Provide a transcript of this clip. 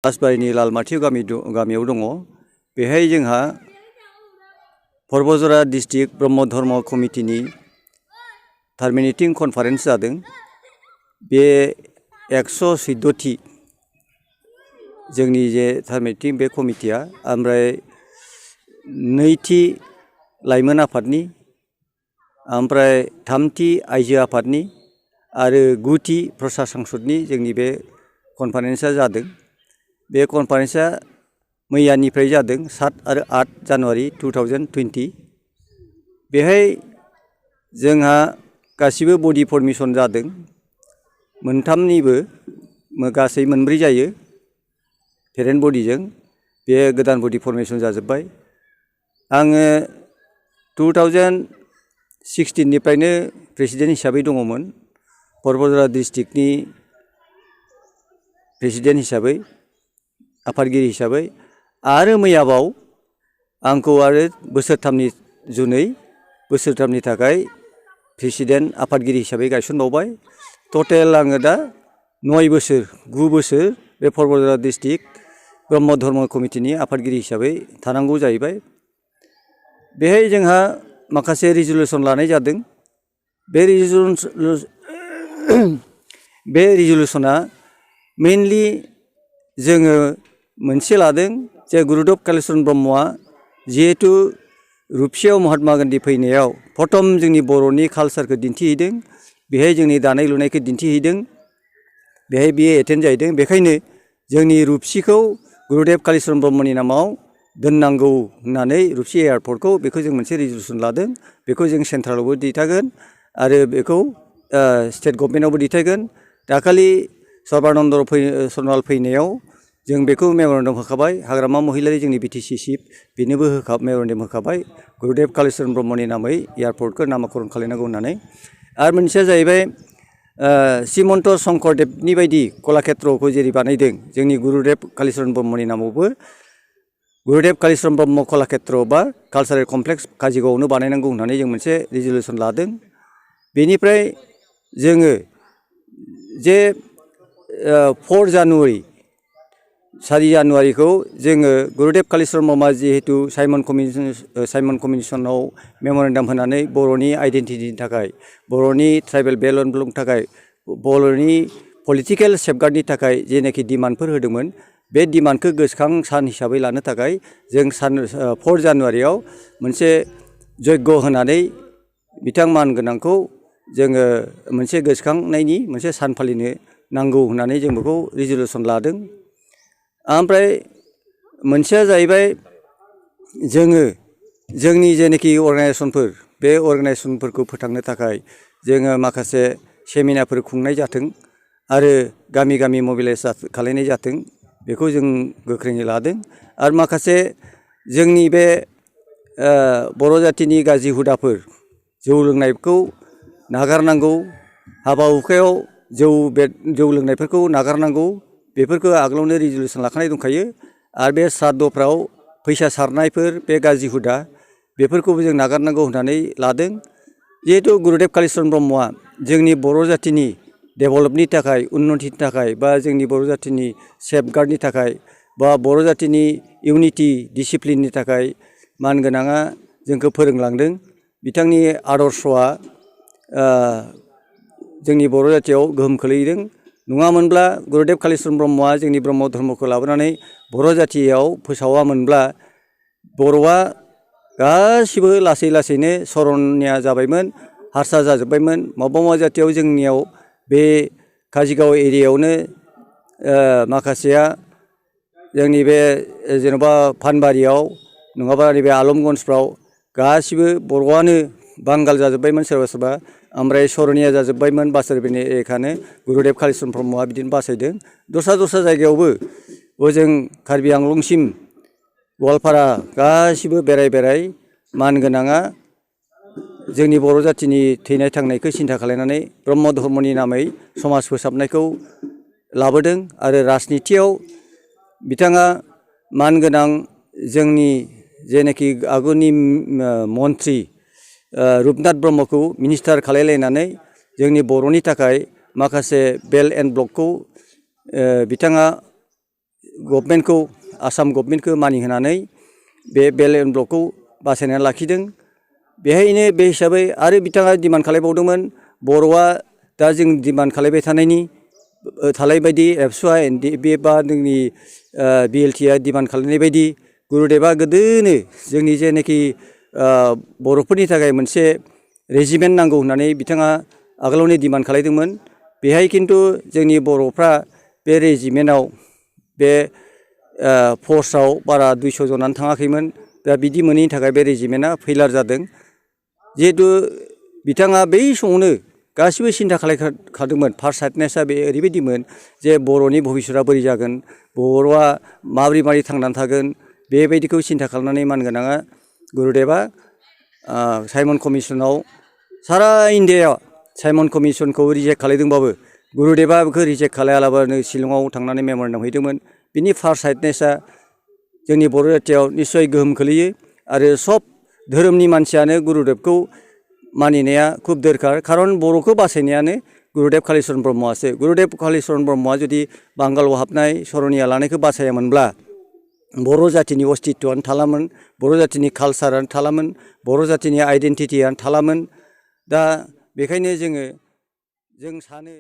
राजबारिनि लालमाथि गामियाव दङ। बेहाय जोंहा पर्बजरा डिस्ट्रिक्ट ब्रह्म धर्म कमिटिनि टार्मिनेटिं कनफारेन्स जादों। बे 114थि जोंनि जे टार्मिनेटिं बे कमिटिया, ओमफ्राय 2थि लाइमोन आफादनि, ओमफ्राय 3थि आइजो आफादनि आरो 9थि प्रसा संसदनि जोंनि बे कनफारेन्सआ जादों। बे कनफारेन्सआ मैयानिफ्राय जादों 7 आरो 8 जानुवारि 2020। बेहाय जोंहा गासिबो बडि फर्मेसन जादों। मोनथामनिबो गासै मोनब्रै जायो पेरेन्ट बडिजों। बे गोदान बडि फर्मेसन जाजोब्बाय। आङो 2016निफ्रायनो प्रेसिडेन्ट हिसाबै दङमोन, पर्बजरा डिस्ट्रिक्टनि प्रेसिडेन्ट हिसाबै, आफादगिरि हिसाबै। आरो मैयाबाव आंखौ आरो बोसोरथामनि थाखाय प्रेसिडेन्ट आफादगिरि हिसाबै गायसनबावबाय। टटेल आङो दा 9 बोसोर बे पर्बजरा डिस्ट्रिक्ट ब्रह्म धर्म कमिटिनि आफादगिरि हिसाबै थानांगौ जाहैबाय। बेहाय जोंहा माखासे रिजुलेसन लानाय जादों। बे रिजुलेसना मेइनलि जोङो मोनसे लादों जे गुरुदेव कालिचरन ब्रह्मआ जिहेतु रुपसियाव महात्मा गान्धी फैनायाव प्रथम जोंनि बर'नि कालसारखौ दिन्थिहैदों, बेहाय जोंनि दानाय लुनायखौ दिन्थिहैदों, बेहाय बियो एटेन्ड जाहैदों। बेखायनो जोंनि रुपसिखौ गुरुदेव कालिचरन ब्रह्मनि नामाव दोननांगौ होननानै रुपसि एयारपर्टखौ बेखौ जों मोनसे रिजुलेसन लादों। बेखौ जों सेन्ट्रेलावबो दैथायगोन आरो बेखौ स्टेट गभर्नमेन्टआवबो दैथायगोन। दाखालि सर्बानन्द सन'वाल फैनायाव जों बेखौ मेम'रेन्डाम होखाबाय। हाग्रामा महिलारि जोंनि बिटिसि चिफ, बेनोबो मेम'रेन्डाम होखाबाय गुरुदेव कालिचरन ब्रह्मनि नामै एयारपर्टखौ नामाकरन खालामनांगौ होननानै। आरो मोनसेया जाहैबाय श्रीमन्त शंकरदेबनि बायदि कलाक्षेत्रखौ जेरै बानायदों, जोंनि गुरुदेव कालिचरन ब्रह्मनि नामावबो गुरुदेव कालिचरन ब्रह्म कलाक्षेत्र बा कालचारेल कमप्लेक्स काजिगावआवनो बानायनांगौ होननानै जों मोनसे रिजुलेसन लादों। बेनिफ्राय जोङो जे 4 जानुवारिखौ जोङो गुरुदेव कालिचरन ब्रह्मआ जिहेतु साइमन कमिसनाव मेम'रेन्डाम होनानै बर'नि आइडेन्टिटिनि थाखाय, बर'नि ट्राइबेल डेभेलपमेन्टनि थाखाय, बर'नि पलिटिकेल सेफगार्डनि थाखाय जेनाखि डिमान्डफोर होदोंमोन, बे डिमान्डखौ गोसोखां सान हिसाबै लानो थाखाय जों 4 जानुवारियाव मोनसे जयग' होनानै बिथां मानगोनांखौ जोङो मोनसे गोसोखांनायनि मोनसे सान फालिनो नांगौ होननानै जों बेखौ रिजुलेसन लादों। ओमफ्राय मोनसेया जाहैबाय जोङो जोंनि जेनाखि अर्गानाइजेसनफोर, बे अर्गानाइजेसनफोरखौ फोथांनो थाखाय जोङो माखासे सेमिनारफोर खुंनाय जाथों आरो गामि गामि मबिलाइज खालायनाय जाथों, बेखौ जों गोख्रैनो लादों। आरो माखासे जोंनि बे बर' जाथिनि गाज्रि हुदाफोर, जौ लोंनायखौ नागारनांगौ, हाबा हुखायाव जौ लोंनायफोरखौ नागारनांगौ, बेफोरखौ आगोलावनो रिजुलेसन लाखानाय दंखायो। आरो बे श्राद्धफ्राव फैसा सारनायफोर, बे गाज्रि हुदा, बेफोरखौबो जों नागारनांगौ होननानै लादों। जिहेतु गुरुदेव कालिचरन ब्रह्मआ जोंनि बर' जाथिनि डेभेलपनि थाखाय, उन्नतिनि थाखाय, बा जोंनि बर' जाथिनि सेफगार्डनि थाखाय, बा बर' जाथिनि इउनिटि डिसिप्लिननि थाखाय मानगोनाङा जोंखौ फोरोंलांदों। बिथांनि आदर्शआ जोंनि बर' जाथियाव गोहोम खोलैदों। नङामोनब्ला गुरुदेव कालिचरन ब्रह्मआ जोंनि ब्रह्म धर्मखौ लाबोनानै बर' जाथियाव फोसावामोनब्ला बर'आ गासिबो लासै लासैनो सरनिया जाबायमोन, हारसा जाजोब्बायमोन। माबा जाथियाव जोंनियाव बे काजिगाव एरियायावनो माखासेया जोंनि बे जेन'बा फानबारियाव नङाबा नैबे आलमगन्जफ्राव गासिबो बर'आनो बांगाल जाजोब्बायमोन सोरबा सोरबा। ओमफ्राय सरनिया जाजोब्बायमोन बासोरबिनि एरियाखौनो गुरुदेव कालिचरन ब्रह्मआ बिदिनो बासायदों। दस्रा जायगायावबो ओजों कार्बि आंलंसिम गवालपारा गासिबो बेराय मानगोनाङा जोंनि बर' जाथिनि थैनाय थांनायखौ सिन्था खालायनानै ब्रह्म धर्मनि नामै समाज फोसाबनायखौ लाबोदों। आरो राजनितियाव बिथाङा मानगोनां जोंनि जेनाखि आगुनि मन्त्रि रुपनाथ ब्रह्मखौ मिनिस्टार खालायलायनानै जोंनि बर'नि थाखाय माखासे बेल्ट एन्ड ब्लकखौ बिथाङा गभर्नमेन्टखौ आसाम गभर्नमेन्टखौ मानिहोनानै बे बेल्ट एन्ड ब्लकखौ बासायनानै लाखिदों। बेहायनो बे हिसाबै आरो बिथाङा डिमान्ड खालामबावदोंमोन बर'आ दा जों डिमान्ड खालामबाय थानायनि थालायबायदि एबसुआ एनडिएफबि बा जोंनि बिएलटिआ डिमान्ड खालामनाय बायदि गुरुदेबआ गोदोनो जोंनि जेनाखि बर'फोरनि थाखाय मोनसे रेजिमेन्ट नांगौ होननानै बिथाङा आगोलावनो डिमान्ड खालामदोंमोन। बेहाय खिन्थु जोंनि बर'फ्रा बे रेजिमेन्टआव बे फर्सआव बारा 200 जनानो थाङाखैमोन। दा बिदि मोनैनि थाखाय बे रेजिमेन्टआ फेइलार जादों। जिहेतु बिथाङा बै समावनो गासिबो सिन्था खालामखादोंमोन। फार्स्ट साइडनेसआ बे ओरैबायदिमोन जे बर'नि भबिसतआ बोरै जागोन, बर'आ माबोरै थांनानै थागोन, बेबायदिखौ सिन्था खालामनानै मानगोनाङा गुरुदेबआ साइमन कमिसनाव सारा इन्डियायाव साइमन कमिसनखौ रिजेक्ट खालामदोंबाबो गुरुदेबआ बेखौ रिजेक्ट खालामालाबानो शिलंआव थांनानै मेमरेन्डाम हैदोंमोन। बिनि फार्स्ट साइडनेसआ जोंनि बर' जाथियाव निस्सय गोहोम खोलैयो आरो सब धोरोमनि मानसियानो गुरुदेबखौ मानिनाया खुब दरखार। खारन बर'खौ बासायनायानो गुरुदेब कालिचरन ब्रह्मआसो। गुरुदेब कालिचरन ब्रह्मआ जुदि बांगालाव हाबनाय सरनिया लानायखौ बासायामोनब्ला बर' जाथिनि अस्तित्वआनो थालामोन, बर' जाथिनि कालसारानो थालामोन, बर' जाथिनि आइडेन्टिटियानो थालामोन। दा बेखायनो जों सानो